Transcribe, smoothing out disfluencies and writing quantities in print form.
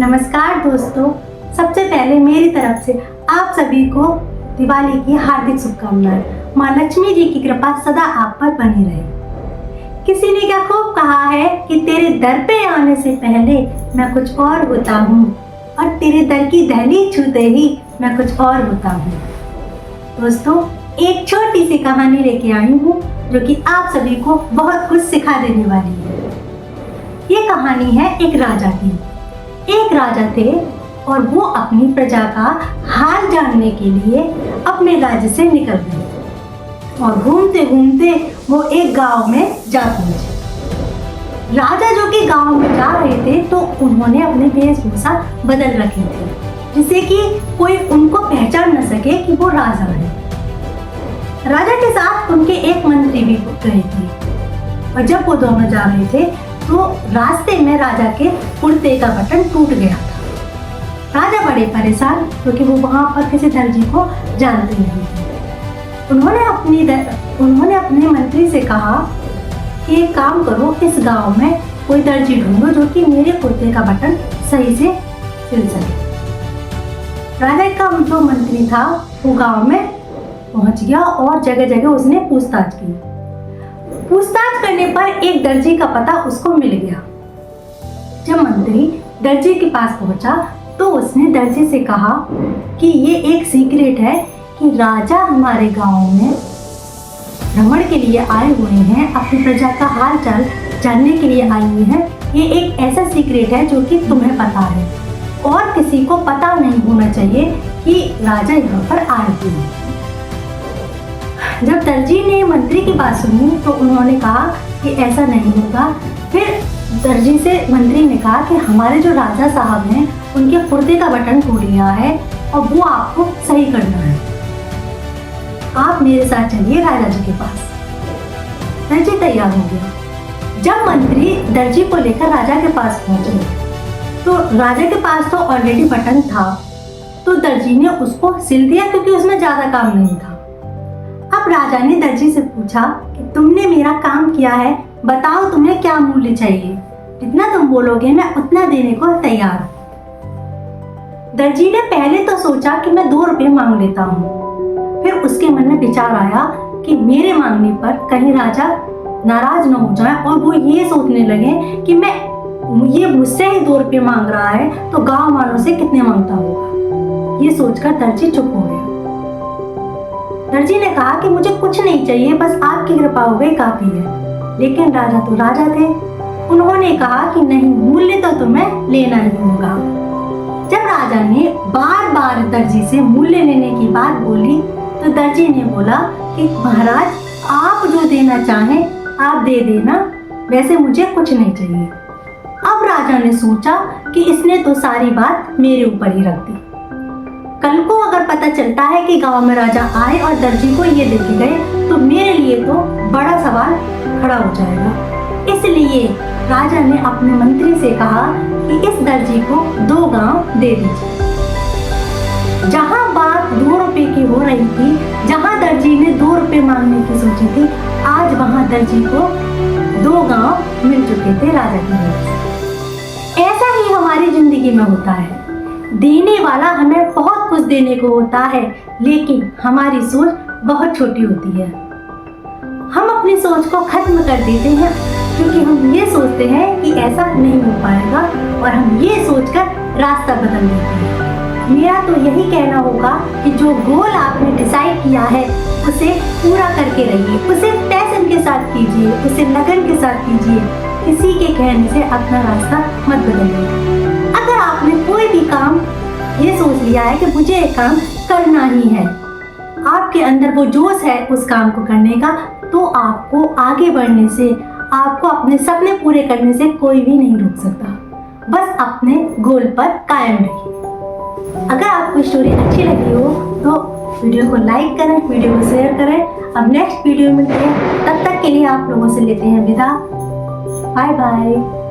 नमस्कार दोस्तों, सबसे पहले मेरी तरफ से आप सभी को दिवाली की हार्दिक शुभकामनाएं। माँ लक्ष्मी जी की कृपा सदा आप पर बनी रहे। किसी ने क्या खूब कहा है कि तेरे दर पे आने से पहले मैं कुछ और होता हूँ और तेरे दर की दहलीज छूते ही मैं कुछ और होता हूँ। दोस्तों, एक छोटी सी कहानी लेके आई हूँ जो कि आप सभी को बहुत कुछ सिखा देने वाली है। ये कहानी है एक राजा की। एक राजा थे और वो अपनी प्रजा का हाल जानने के लिए अपने राज्य से निकल गए और घूमते घूमते वो एक गांव में जा पहुंचे। राजा जो कि गांव में जा रहे थे तो उन्होंने अपने वेशभूषा बदल रखी थी जिससे कि कोई उनको पहचान न सके कि वो राजा है। राजा के साथ उनके एक मंत्री भी गए थे और जब वो दोनों जा रहे थे तो रास्ते में राजा के कुर्ते का बटन टूट गया था। राजा बड़े परेशान क्योंकि वो वहां पर किसी दर्जी को जानते नहीं थे। उन्होंने अपने मंत्री से कहा कि एक काम करो, इस गांव में कोई दर्जी ढूंढो जो कि मेरे कुर्ते का बटन सही से सिल सके। राजा का जो मंत्री था वो गांव में पहुंच गया और जगह जगह उसने पूछताछ की। पूछताछ करने पर एक दर्जी का पता उसको मिल गया। जब मंत्री दर्जी के पास पहुंचा तो उसने दर्जी से कहा कि ये एक सीक्रेट है कि राजा हमारे गांव में भ्रमण के लिए आए हुए हैं, अपनी प्रजा का हाल चाल जानने के लिए आए हुए हैं। ये एक ऐसा सीक्रेट है जो कि तुम्हें पता है और किसी को पता नहीं होना चाहिए कि राजा यहाँ पर आए हुए हैं। जब दर्जी ने मंत्री की बात सुनी तो उन्होंने कहा कि ऐसा नहीं होगा। फिर दर्जी से मंत्री ने कहा कि हमारे जो राजा साहब हैं उनके कुर्ते का बटन टूट गया है और वो आपको सही करना है। आप मेरे साथ चलिए राजा जी के पास। दर्जी तैयार हो गया। जब मंत्री दर्जी को लेकर राजा के पास पहुंचे तो राजा के पास तो ऑलरेडी बटन था तो दर्जी ने उसको सिल दिया क्योंकि उसमें ज्यादा काम नहीं था। अब राजा ने दर्जी से पूछा कि तुमने मेरा काम किया है, बताओ तुम्हें क्या मूल्य चाहिए, जितना तुम बोलोगे मैं उतना देने को तैयार हूँ। दर्जी ने पहले तो सोचा कि मैं 2 रुपये मांग लेता हूँ। फिर उसके मन में विचार आया कि मेरे मांगने पर कहीं राजा नाराज न हो जाए और वो ये सोचने लगे कि ये मुझसे ही 2 रुपये मांग रहा है तो गांव वालों से कितने मांगता होगा। ये सोचकर दर्जी चुप हो गया। दर्जी ने कहा कि मुझे कुछ नहीं चाहिए, बस आपकी कृपा हो गई काफी है। लेकिन राजा तो राजा थे। उन्होंने कहा कि नहीं, मूल्य तो तुम्हें लेना ही होगा। जब राजा ने बार बार दर्जी से मूल्य लेने की बात बोली तो दर्जी ने बोला कि महाराज, आप जो देना चाहें आप दे देना, वैसे मुझे कुछ नहीं चाहिए। अब राजा ने सोचा कि इसने तो सारी बात मेरे ऊपर ही रख दी। कल को अगर पता चलता है कि गांव में राजा आए और दर्जी को ये देके गए तो मेरे लिए तो बड़ा सवाल खड़ा हो जाएगा। इसलिए राजा ने अपने मंत्री से कहा कि इस दर्जी को 2 गांव दे दीजिए। जहां बात 2 रुपए की हो रही थी, जहां दर्जी ने 2 रुपए मांगने की सोची थी, आज वहां दर्जी को 2 गांव मिल चुके थे राजा की वजह से। ऐसा ही हमारी जिंदगी में होता है। देने वाला हमें बहुत कुछ देने को होता है लेकिन हमारी सोच बहुत छोटी होती है। हम अपनी सोच को खत्म कर देते हैं क्योंकि हम ये सोचते हैं कि ऐसा नहीं हो पाएगा और हम ये सोचकर रास्ता बदल देते हैं। मेरा तो यही कहना होगा कि जो गोल आपने डिसाइड किया है उसे पूरा करके रहिए, उसे पैशन के साथ कीजिए, उसे लगन के साथ कीजिए। किसी के कहने से अपना रास्ता मत बदलिए। अगर आपने कोई भी काम ये सोच लिया है कि मुझे एक काम करना ही है, आपके अंदर वो जोश है उस काम को करने का, तो आपको आगे बढ़ने से, आपको अपने सपने पूरे करने से कोई भी नहीं रोक सकता। बस अपने गोल पर कायम रहिए। अगर आपको स्टोरी अच्छी लगी हो तो वीडियो को लाइक करें, वीडियो को शेयर करें। अब नेक्स्ट वीडियो में मिलते हैं, तब तक के लिए आप लोगों से लेते हैं विदा। Bye bye.